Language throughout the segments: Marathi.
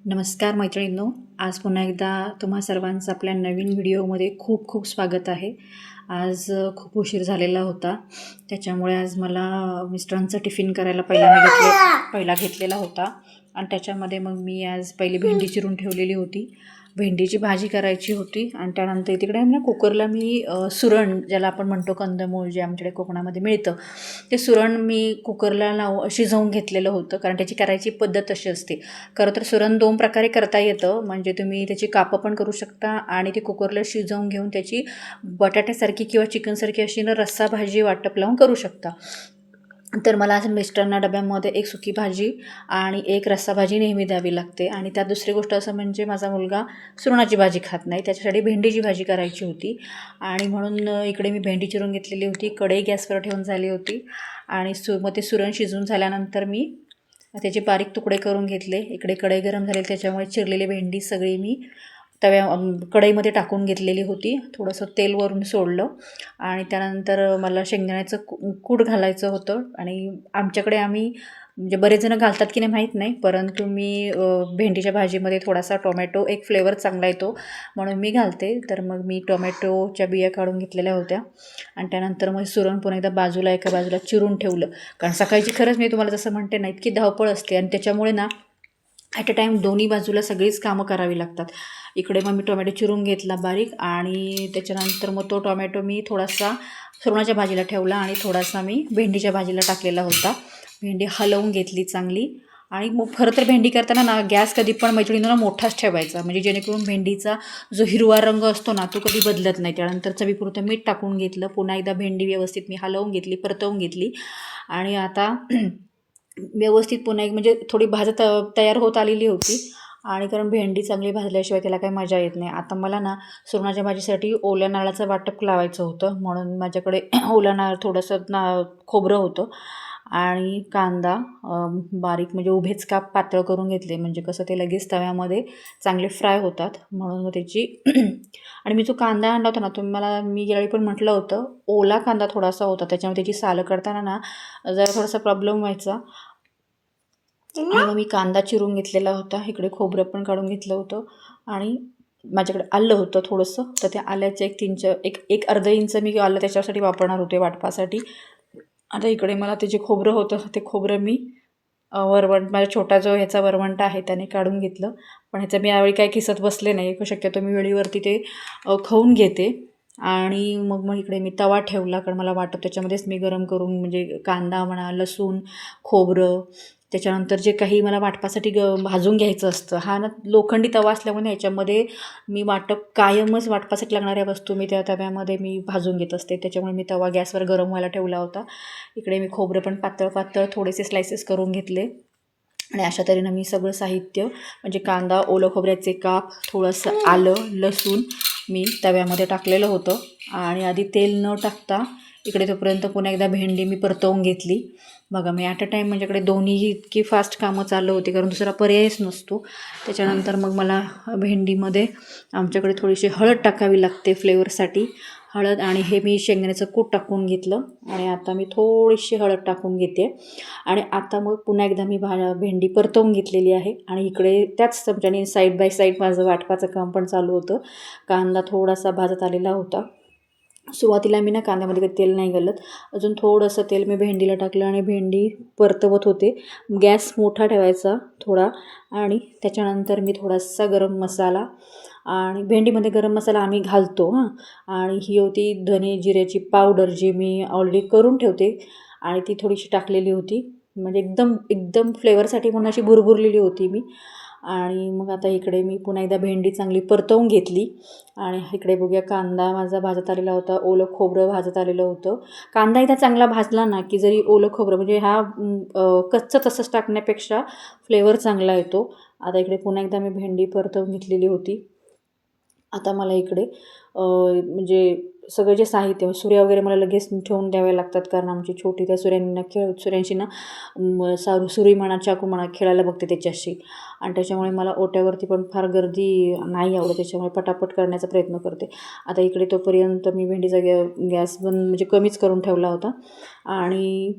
नमस्कार मैत्रिणींनो, आज पुन्हा एकदा तुम्हा सर्वांचं आपल्या नवीन व्हिडिओमध्ये खूप खूप स्वागत आहे. आज खूप उशीर झालेला होता, त्याच्यामुळे आज मला मिस्टरांचं टिफिन करायला पहिला घेतलेला होता आणि त्याच्यामध्ये मग मी आज पहिली भेंडी चिरून ठेवलेली होती. भेंडीची भाजी करायची होती आणि त्यानंतर तिकडे ना कुकरला मी सुरण, ज्याला आपण म्हणतो कंदमूळ, जे आमच्याकडे कोकणामध्ये मिळतं, ते सुरण मी कुकरला शिजवून घेतलेलं होतं. कारण त्याची करायची पद्धत अशी असते. खरं तर सुरण 2 प्रकारे करता येतं. म्हणजे तुम्ही त्याची कापं पण करू शकता आणि ती कुकरला शिजवून घेऊन त्याची बटाट्यासारखी किंवा चिकनसारखी अशी रस्सा भाजी वाटप लावून करू शकता. तर मला असं मिस्टरांना डब्यामध्ये एक सुकी भाजी आणि एक रस्सा भाजी नेहमी द्यावी लागते. आणि त्यात दुसरी गोष्ट असं म्हणजे माझा मुलगा सुरणाची भाजी खात नाही, त्याच्यासाठी भेंडीची भाजी करायची होती. आणि म्हणून इकडे मी भेंडी चिरून घेतलेली होती, कढई गॅसवर ठेवून झाली होती आणि मग ते सुरण शिजून झाल्यानंतर मी त्याचे बारीक तुकडे करून घेतले. इकडे कढई गरम झाली, त्याच्यामुळे चिरलेली भेंडी सगळी मी कढईमध्ये टाकून घेतलेली होती. थोडंसं तेल वरून सोडलं आणि त्यानंतर मला शेंगदाण्याचं कूट घालायचं होतं. आणि आमच्याकडे आम्ही म्हणजे बरेच जण घालतात की नाही माहीत नाही, परंतु मी भेंडीच्या भाजीमध्ये थोडासा टोमॅटो, एक फ्लेवर चांगला येतो म्हणून मी घालते. तर मग मी टोमॅटोच्या बिया काढून घेतलेल्या होत्या आणि त्यानंतर मग सुरण पुन्हा एकदा एका बाजूला चिरून ठेवलं. कारण सकाळची खरंच मी तुम्हाला जसं म्हणते ना, इतकी धावपळ असते आणि त्याच्यामुळे ना ॲट अ टाईम दोन्ही बाजूला सगळीच कामं करावी लागतात. इकडे मग मी टोमॅटो चिरून घेतला बारीक आणि त्याच्यानंतर मग तो टोमॅटो मी थोडासा सुरणाच्या भाजीला ठेवला आणि थोडासा मी भेंडीच्या भाजीला टाकलेला होता. भेंडी हलवून घेतली चांगली. आणि मग खरं तर भेंडी करताना ना गॅस कधी पण मैत्रिणींना मोठाच ठेवायचा, म्हणजे जेणेकरून भेंडीचा जो हिरवा रंग असतो ना तो कधी बदलत नाही. त्यानंतर चवीपुरतं मीठ टाकून घेतलं. पुन्हा एकदा भेंडी व्यवस्थित मी हलवून घेतली, परतवून घेतली आणि आता व्यवस्थित पुन्हा एक म्हणजे थोडी भाजत तयार होत आलेली होती. आणि कारण भेंडी चांगली भाजल्याशिवाय त्याला काही मजा येत नाही. आता मला ना सुरणाच्या भाजीसाठी ओल्या नारळाचं वाटप लावायचं होतं, म्हणून माझ्याकडे ओला नारळ थोडंसं खोबरं होतं आणि कांदा बारीक म्हणजे उभेच काप पातळ करून घेतले, म्हणजे कसं ते लगेच तव्यामध्ये चांगले फ्राय होतात म्हणून मग त्याची आणि मी जो कांदा आणला होता ना, मी यावेळी पण म्हटलं होतं, ओला कांदा थोडासा होता, त्याच्यामुळे त्याची सालं करताना ना जरा थोडासा प्रॉब्लेम व्हायचा. आणि मग मी कांदा चिरून घेतलेला होता, इकडे खोबरं पण काढून घेतलं होतं आणि माझ्याकडे आलं होतं थोडंसं, तर त्या आल्याचं एक अर्धा इंच मी आलं त्याच्यासाठी वापरणार होते वाटपासाठी. आता इकडे मला ते जे खोबरं होतं ते खोबरं मी माझा छोटा जो ह्याचा वरवंटा आहे त्याने काढून घेतलं. पण ह्याचं मी यावेळी काय किसत बसले नाही, शक्यतो मी वेळीवरती ते खाऊन घेते. आणि मग इकडे मी तवा ठेवला, कारण मला वाटतं त्याच्यामध्येच मी गरम करून म्हणजे कांदा म्हणा, लसूण, खोबरं, त्याच्यानंतर जे काही मला वाटपासाठी भाजून घ्यायचं असतं. हा ना लोखंडी तवा असल्यामुळे याच्यामध्ये मी कायमच वाटपासाठी लागणाऱ्या वस्तू मी त्या तव्यामध्ये मी भाजून घेत असते. त्याच्यामुळे मी तवा गॅसवर गरम व्हायला ठेवला होता. इकडे मी खोबरं पण पातळ थोडेसे स्लायसेस करून घेतले आणि अशा तऱ्हेनं मी सगळं साहित्य म्हणजे कांदा, ओलं खोबऱ्याचे काप, थोडंसं आलं, लसूण मी तव्यामध्ये टाकलेलं होतं. आणि आधी तेल न टाकता इकडे तोपर्यंत पुन्हा एकदा भेंडी मी परतवून घेतली. बघा, मी ॲट अ टाईम माझ्याकडे दोन्हीही इतकी फास्ट कामं चालू होती, कारण दुसरा पर्यायच नसतो. त्याच्यानंतर मग मला भेंडीमध्ये आमच्याकडे थोडीशी हळद टाकावी लागते फ्लेवरसाठी. हळद आणि हे मी शेंगदाण्याचं कूट टाकून घेतलं आणि आता मी थोडीशी हळद टाकून घेते. आणि आता मग पुन्हा एकदा मी भेंडी परतवून घेतलेली आहे आणि इकडे त्याच चमच्याने साईड बाय साईड माझं वाटपाचं काम पण चालू होतं. कांदा थोडासा भाजत आलेला होता. सुरुवातीला मी ना कांद्यामध्ये काही तेल नाही घालत, अजून थोडंसं तेल मी भेंडीला टाकलं आणि भेंडी परतवत होते. गॅस मोठा ठेवायचा थोडा आणि त्याच्यानंतर मी थोडासा गरम मसाला, आणि भेंडीमध्ये गरम मसाला आम्ही घालतो आणि ही होती धने जिऱ्याची पावडर, जी मी ऑलरेडी करून ठेवते आणि ती थोडीशी टाकलेली होती, म्हणजे एकदम फ्लेवरसाठी म्हणून अशी भुरभुरलेली होती मी. आणि मग आता इकडे मी पुन्हा एकदा भेंडी चांगली परतवून घेतली आणि इकडे बघूया कांदा माझा भाजत आलेला होता, ओलं खोबरं भाजत आलेलं होतं. कांदा एकदा चांगला भाजला ना की जरी ओलं खोबरं म्हणजे कच्चं तसंच टाकण्यापेक्षा फ्लेवर चांगला येतो. आता इकडे पुन्हा एकदा मी भेंडी परतवून घेतलेली होती. आता मला इकडे म्हणजे सगळं जे साहित्य, सुऱ्या वगैरे मला लगेच ठेवून द्याव्या लागतात, कारण आमची छोटी त्या सुऱ्यांशी ना सुरी म्हणा, चाकू म्हणा, खेळायला बघते त्याच्याशी. आणि त्याच्यामुळे मला ओट्यावरती पण फार गर्दी नाही आवडत, त्याच्यामुळे पटापट करण्याचा प्रयत्न करते. आता इकडे तोपर्यंत मी भेंडीचा गॅस बंद म्हणजे कमीच करून ठेवला होता आणि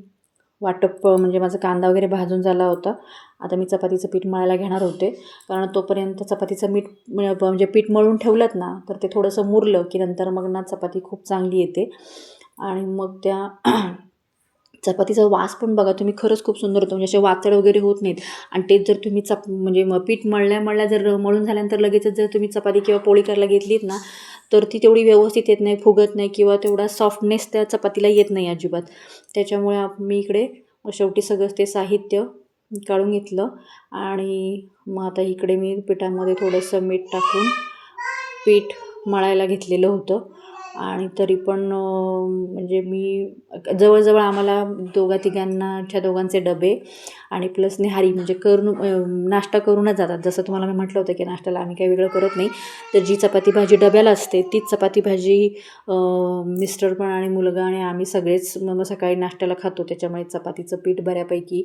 वाटप म्हणजे माझा कांदा वगैरे भाजून झाला होता आता मी चपातीचं पीठ मळायला घेणार होते, कारण तोपर्यंत चपातीचं म्हणजे पीठ मळून ठेवलं ना तर ते थोडंसं मुरलं की नंतर मग ना चपाती खूप चांगली येते. आणि मग त्या चपातीचा वास पण बघा तुम्ही, खरंच खूप सुंदर होतो. म्हणजे असे वातड वगैरे होत नाहीत. आणि तेच जर तुम्ही म्हणजे पीठ मळल्या जर मळून झाल्यानंतर लगेचच जर तुम्ही चपाती किंवा पोळी करायला घेतलीत ना तर ती तेवढी व्यवस्थित येत नाही, फुगत नाही किंवा तेवढा सॉफ्टनेस त्या चपातीला येत नाही अजिबात. त्याच्यामुळे मी इकडे शेवटी सगळं ते साहित्य काढून घेतलं आणि मग आता इकडे मी पिठामध्ये थोडंसं मीठ टाकून पीठ मळायला घेतलेलं होतं. आणि तरी पण म्हणजे मी जवळजवळ आम्हाला दोघांचे डबे आणि प्लस निहारी म्हणजे नाश्ता करूनच जातात. जसं तुम्हाला मी म्हटलं होतं की नाश्त्याला आम्ही काही वेगळं करत नाही. तर जी चपाती भाजी डब्याला असते तीच चपाती भाजी मिस्टर पण आणि मुलगा आणि आम्ही सगळेच मग सकाळी नाश्त्याला खातो. त्याच्यामुळे चपातीचं पीठ बऱ्यापैकी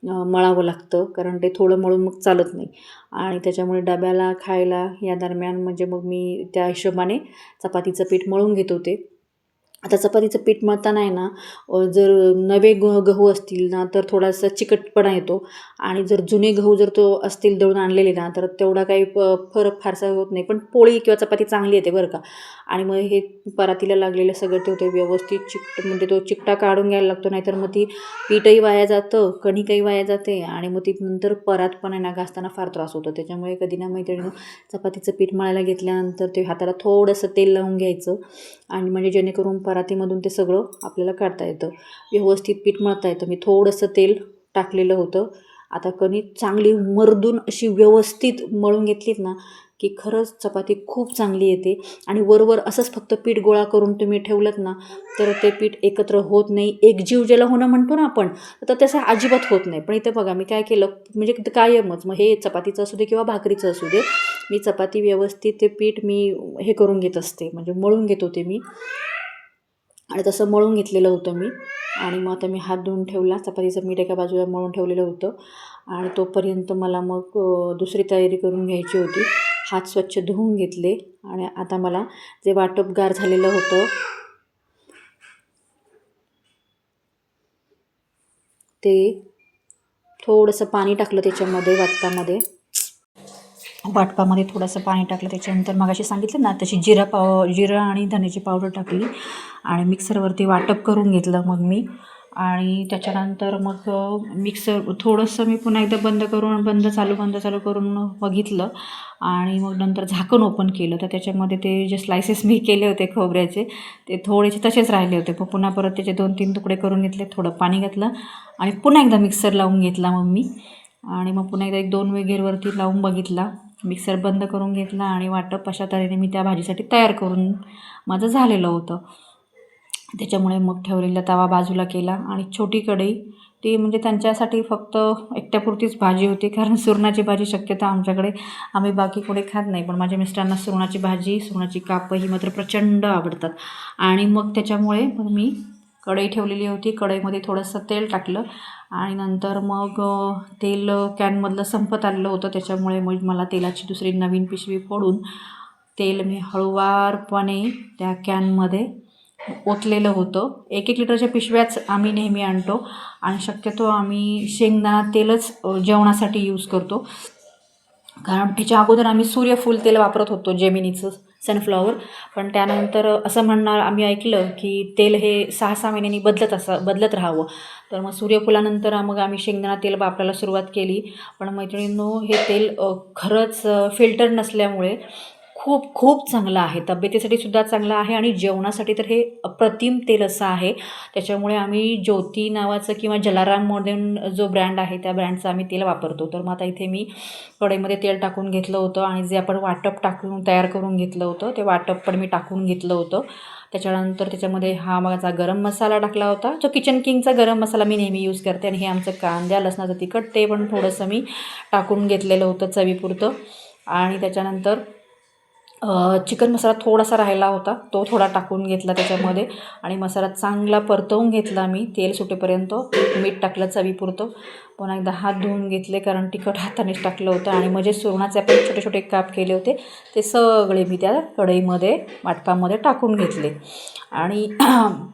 मळावं लागतं, कारण ते थोडं मळून मग चालत नाही. आणि त्याच्यामुळे डब्याला खायला या दरम्यान म्हणजे मग मी त्या हिशोबाने चपातीचं पीठ मळून घेत होते. आता चपातीचं पीठ मळताना आहे ना, जर नवे गहू असतील ना तर थोडासा चिकटपणा येतो. आणि जर जुने गहू जर असतील दळून आणलेले ना तर तेवढा काही फरक फारसा होत नाही, पण पोळी किंवा चपाती चांगली येते बरं का. आणि मग हे परातीला लागलेलं सगळं ते होते व्यवस्थित म्हणजे तो चिकटा काढून घ्यायला लागतो, नाहीतर मग ती पीठही वाया जातं, कणिकही वाया जाते आणि मग ती नंतर परात पण आहे ना घासताना फार त्रास होतो. त्याच्यामुळे कधी ना मैत्रिणी चपातीचं पीठ मळायला घेतल्यानंतर ते हाताला थोडंसं तेल लावून घ्यायचं आणि म्हणजे जेणेकरून परातीमधून ते सगळं आपल्याला काढता येतं, व्यवस्थित पीठ मळता येतं. मी थोडंसं तेल टाकलेलं होतं. आता कणिक चांगली मर्दून अशी व्यवस्थित मळून घेतलीत ना की खरंच चपाती खूप चांगली येते. आणि वरवर असंच फक्त पीठ गोळा करून तुम्ही ठेवलंत ना तर ते पीठ एकत्र होत नाही, एकजीव ज्याला होणं म्हणतो ना आपण, तर तसं अजिबात होत नाही. पण इथं बघा मी काय केलं, म्हणजे कायमच मग हे चपातीचं असू दे किंवा भाकरीचं असू दे, मी चपाती व्यवस्थित ते पीठ मी हे करून घेत असते, म्हणजे मळून घेत होते मी. आणि तसं मळून घेतलेलं होतं मी. आणि मग आता मी हात धुवून ठेवला, चपातीचं मीठ एका बाजूला मळून ठेवलेलं होतं. आणि तोपर्यंत मला मग दुसरी तयारी करून घ्यायची होती. हात स्वच्छ धुवून घेतले आणि आता मला जे वाटप गार झालेलं होतं ते थोडंसं पाणी टाकलं त्याच्यामध्ये, वाटपामध्ये थोडंसं पाणी टाकलं. त्याच्यानंतर मगाशी सांगितलं ना तशी जिरं आणि धण्याची पावडर टाकली आणि मिक्सरवरती वाटप करून घेतलं मग मी. आणि त्याच्यानंतर मग मिक्सर थोडंसं मी पुन्हा एकदा बंद चालू करून बघितलं आणि मग नंतर झाकण ओपन केलं. तर त्याच्यामध्ये ते जे स्लायसेस मी केले होते खोबऱ्याचे ते थोडेसे तसेच राहिले होते. मग पुन्हा परत त्याचे 2-3 तुकडे करून घेतले, थोडं पाणी घातलं आणि पुन्हा एकदा मिक्सर लावून घेतला मग मी. आणि मग पुन्हा एकदा 1-2 वेगेरवरती लावून बघितला, मिक्सर बंद करून घेतला आणि वाटप अशा तऱ्हेने मी त्या भाजीसाठी तयार करून माझं झालेलं होतं. त्याच्यामुळे मग ठेवलेला तवा बाजूला केला आणि छोटी कढई ती म्हणजे त्यांच्यासाठी फक्त एकट्यापुरतीच भाजी होती, कारण सुरणाची भाजी शक्यतो आमच्याकडे आम्ही बाकी कोणी खात नाही, पण माझ्या मिस्टरांना सुरणाची भाजी, सुरणाची कापं ही मात्र प्रचंड आवडतात. आणि मग त्याच्यामुळे मग मी कढई ठेवलेली होती, कढईमध्ये थोडंसं तेल टाकलं आणि नंतर मग तेल कॅनमधलं संपत आलेलं होतं. त्याच्यामुळे मग मला तेलाची दुसरी नवीन पिशवी फोडून तेल मी हळूवारपणे त्या कॅनमध्ये ओतलेलं होतं. 1-1 लिटरच्या पिशव्याच आम्ही नेहमी आणतो आणि शक्यतो आम्ही शेंगदाणा तेलच जेवणासाठी यूज करतो, कारण त्याच्या अगोदर आम्ही सूर्यफूल तेल वापरत होतो, जेमिनीचं सनफ्लॉवर. पण त्यानंतर असं म्हणणार आम्ही ऐकलं की तेल हे 6-6 महिन्यांनी बदलत राहावं. तर मग सूर्यफुलानंतर मग आम्ही शेंगदाणा तेल वापरायला सुरुवात केली. पण मैत्रिणींनो हे तेल खरंच फिल्टर नसल्यामुळे खूप खूप चांगलं आहे, तब्येतीसाठी सुद्धा चांगलं आहे आणि जेवणासाठी तर हे अप्रतिम तेल असं आहे. त्याच्यामुळे आम्ही ज्योती नावाचं किंवा जलाराम मॉडर्न जो ब्रँड आहे त्या ब्रँडचं आम्ही तेल वापरतो. तर मग आता इथे मी कढईमध्ये तेल टाकून घेतलं होतं आणि जे आपण वाटप तयार करून घेतलं होतं ते वाटप पण मी टाकून घेतलं होतं. त्याच्यानंतर त्याच्यामध्ये हा माझा गरम मसाला टाकला होता, जो किचन किंगचा गरम मसाला मी नेहमी यूज करते. आणि हे आमचं कांद्या लसणाचं तिखट ते पण थोडंसं मी टाकून घेतलेलं होतं चवीपुरतं. आणि त्याच्यानंतर चिकन मसाला थोडासा राहिला होता, तो थोडा टाकून घेतला त्याच्यामध्ये आणि मसाला चांगला परतवून घेतला मी तेल सुटेपर्यंत. मीठ टाकलं चवीपुरतं, पुन्हा एकदा हात धुवून घेतले कारण तिखट हातानेच टाकलं होतं. आणि म्हणजे सुरणाचे आपण छोटे छोटे काप केले होते ते सगळे मी त्या कढईमध्ये वाटपामध्ये टाकून घेतले. आणि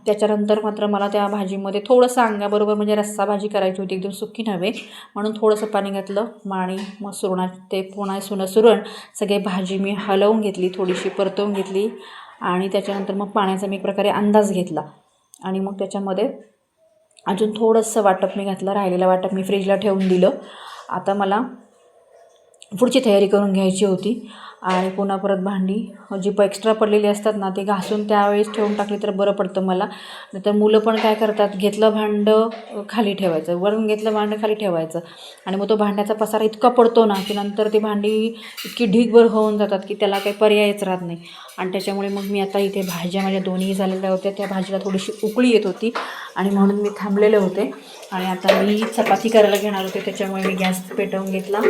त्याच्यानंतर मात्र मला त्या भाजीमध्ये थोडंसं अंगाबरोबर म्हणजे रस्सा भाजी करायची होती, एकदम सुकी नव्हे, म्हणून थोडंसं पाणी घातलं आणि मग ते पुन्हा सुरण सगळे भाजी मी हलवून घेतली, थोडीशी परतवून घेतली आणि त्याच्यानंतर मग पाण्याचा मी एक प्रकारे अंदाज घेतला आणि मग त्याच्यामध्ये अजून थोडंसं वाटप मी घातलं, राहिलेलं वाटप मी फ्रीजला ठेवून दिलं. आता मला पुढची तयारी करून घ्यायची होती आणि पुन्हा परत भांडी जी एक्स्ट्रा पडलेली असतात ना ते घासून त्यावेळेस ठेवून टाकली तर बरं पडतं मला. नाहीतर मुलं पण काय करतात, घेतलं भांडं खाली ठेवायचं, वरून घेतलं भांडं खाली ठेवायचं आणि मग तो भांड्याचा पसारा इतका पडतो ना की नंतर ती भांडी इतकी ढीगभर होऊन जातात की त्याला काही पर्यायच राहत नाही. आणि त्याच्यामुळे मग मी आता इथे भाज्या माझ्या दोन्ही झालेल्या होत्या, त्या भाजीला थोडीशी उकळी येत होती आणि म्हणून मी थांबलेले होते आणि आता मी चपाती करायला घेणार होते. त्याच्यामुळे मी गॅस पेटवून घेतला,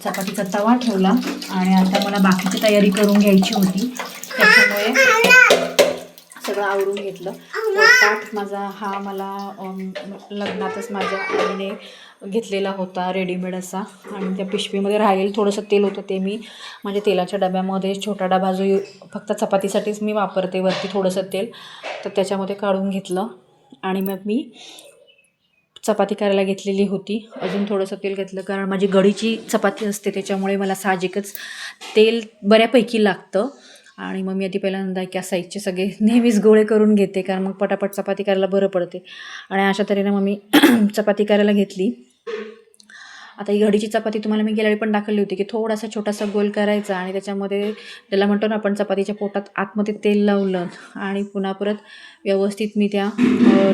चपातीचा तवा ठेवला आणि आता मला बाकीची तयारी करून घ्यायची होती. त्याच्यामुळे सगळं आवरून घेतलं. ताट माझा हा मला लग्नातच माझ्या आईने घेतलेला होता रेडीमेड असा आणि त्या पिशवीमध्ये राहिलेलं थोडंसं तेल होतं ते मी म्हणजे तेलाच्या डब्यामध्ये छोटा डबा जो फक्त चपातीसाठीच मी वापरते वरती थोडंसं तेल, तर त्याच्यामध्ये काढून घेतलं आणि मग मी चपाती करायला घेतलेली होती. अजून थोडंसं तेल घेतलं कारण माझी गडीची चपाती असते त्याच्यामुळे मला साहजिकच तेल बऱ्यापैकी लागतं. आणि मग मी आधी पहिल्यांदा एका साईजचे सगळे नेहमीच गोळे करून घेते कारण मग पटापट चपाती करायला बरं पडते आणि अशा तऱ्हेनं मग मी चपाती करायला घेतली. आता ही घडीची चपाती तुम्हाला मी गेल्या वेळी पण दाखवली होती की थोडासा छोटासा गोल करायचा आणि त्याच्यामध्ये त्याला म्हणतो ना आपण चपातीच्या पोटात आतमध्ये तेल लावलं आणि पुन्हा परत व्यवस्थित मी त्या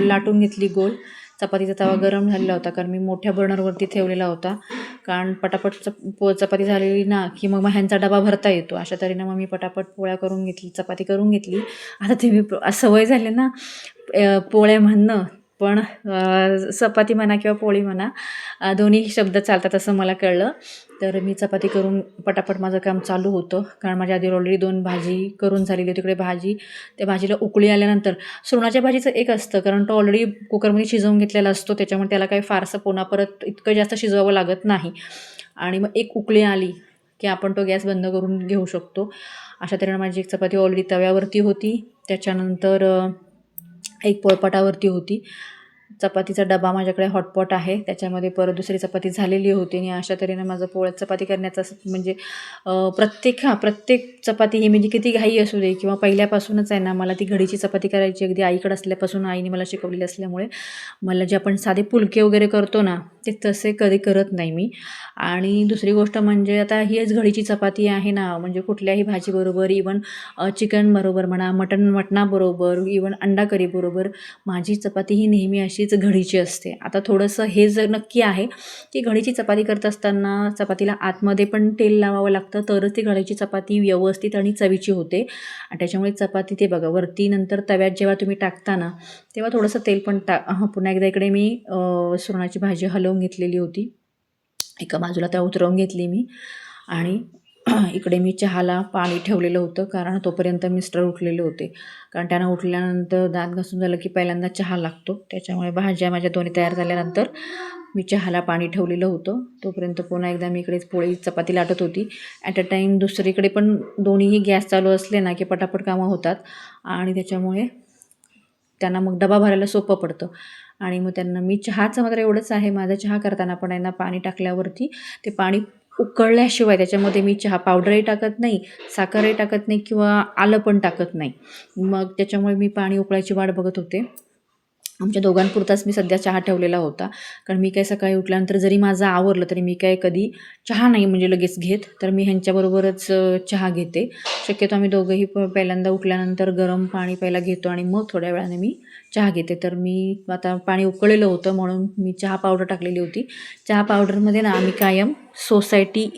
लाटून घेतली गोल. चपातीचा तवा गरम झालेला होता कारण मी मोठ्या बर्नरवरती ठेवलेला होता कारण पटापट चपाती झालेली ना की मग ह्यांचा डबा भरता येतो. अशा तऱ्हेनं मग मी पटापट पोळ्या करून घेतली, चपाती करून घेतली. आता ते मी सवय झाली ना पोळ्या म्हणणं, पण चपाती म्हणा किंवा पोळी म्हणा दोन्ही शब्द चालतात असं मला कळलं. तर मी चपाती करून पटापट माझं काम चालू होतं कारण माझ्या आधी ऑलरेडी 2 भाजी करून झालेली होती. तिकडे त्या भाजीला उकळी आल्यानंतर सुरणाच्या भाजीचं एक असतं कारण तो ऑलरेडी कुकरमध्ये शिजवून घेतलेला असतो त्याच्यामुळे त्याला काही फारसं पुन्हा परत इतकं जास्त शिजवावं लागत नाही आणि मग एक उकळी आली की आपण तो गॅस बंद करून घेऊ शकतो. अशा तऱ्हेनं माझी एक चपाती ऑलरेडी तव्यावरती होती. त्याच्यानंतर एक पोळपाटावरती होती. चपातीचा डबा माझ्याकडे हॉटपॉट आहे त्याच्यामध्ये परत दुसरी चपाती झालेली होती आणि अशा तऱ्हेनं माझं पोळ्यात चपाती करण्याचं म्हणजे प्रत्येक चपाती ही म्हणजे किती घाई असू दे किंवा पहिल्यापासूनच आहे ना मला ती घडीची चपाती करायची अगदी आईकडे असल्यापासून आईने मला शिकवलेली असल्यामुळे मला जे आपण साधे पुलके वगैरे करतो ना ते तसे कधी करत नाही मी. आणि दुसरी गोष्ट म्हणजे आता हीच घडीची चपाती आहे ना म्हणजे कुठल्याही भाजीबरोबर इवन चिकन बरोबर म्हणा मटणाबरोबर इवन अंडा करी बरोबर माझी चपाती ही नेहमी अशीच घडीची असते. आता थोडंसं हे जर नक्की आहे की घडीची चपाती करत असताना चपातीला आतमध्ये पण तेल लावावं लागतं तरच ती घडीची चपाती व्यवस्थित आणि चवीची होते. आणि त्याच्यामुळे चपाती ते बघा वरती नंतर तव्यात जेव्हा तुम्ही टाकता ना तेव्हा थोडंसं तेल पण पुन्हा एकदा इकडे मी सुरणाची भाजी हलवून घेतलेली होती, एका बाजूला त्या उतरवून घेतली मी आणि इकडे मी चहाला पाणी ठेवलेलं होतं कारण तोपर्यंत मिस्टर उठलेले होते कारण त्यांना उठल्यानंतर दात घासून झालं की पहिल्यांदा चहा लागतो. त्याच्यामुळे भाज्या माझ्या दोन्ही तयार झाल्यानंतर मी चहाला पाणी ठेवलेलं होतं. तोपर्यंत पुन्हा एकदा मी इकडे पोळी चपाती लाटत होती. ॲट अ टाईम दुसरीकडे पण दोन्हीही गॅस चालू असले ना की पटापट कामं होतात आणि त्याच्यामुळे त्यांना मग डबा भरायला सोपं पडतं. आणि मग त्यांना मी चहाचं मात्र एवढंच आहे माझा चहा करताना पण यांना पाणी टाकल्यावरती ते पाणी उकळल्याशिवाय त्याच्यामध्ये मी चहा पावडरही टाकत नाही, साखरही टाकत नाही किंवा आलं पण टाकत नाही. मग त्याच्यामुळे मी पाणी उकळायची वाट बघत होते. आमच्या दोघांपुरताच मी सध्या चहा ठेवलेला होता कारण मी काय सकाळी उठल्यानंतर जरी माझं आवरलं तरी मी काय कधी चहा नाही म्हणजे लगेच घेत, तर मी ह्यांच्याबरोबरच चहा घेते. शक्यतो आम्ही दोघंही पहिल्यांदा उठल्यानंतर गरम पाणी पहिला घेतो आणि मग थोड्या वेळाने मी चहा घेते. तर मी आता पाणी उकळलेलं होतं म्हणून मी चहा पावडर टाकलेली होती. चहा पावडरमध्ये ना आम्ही कायम सोसायटी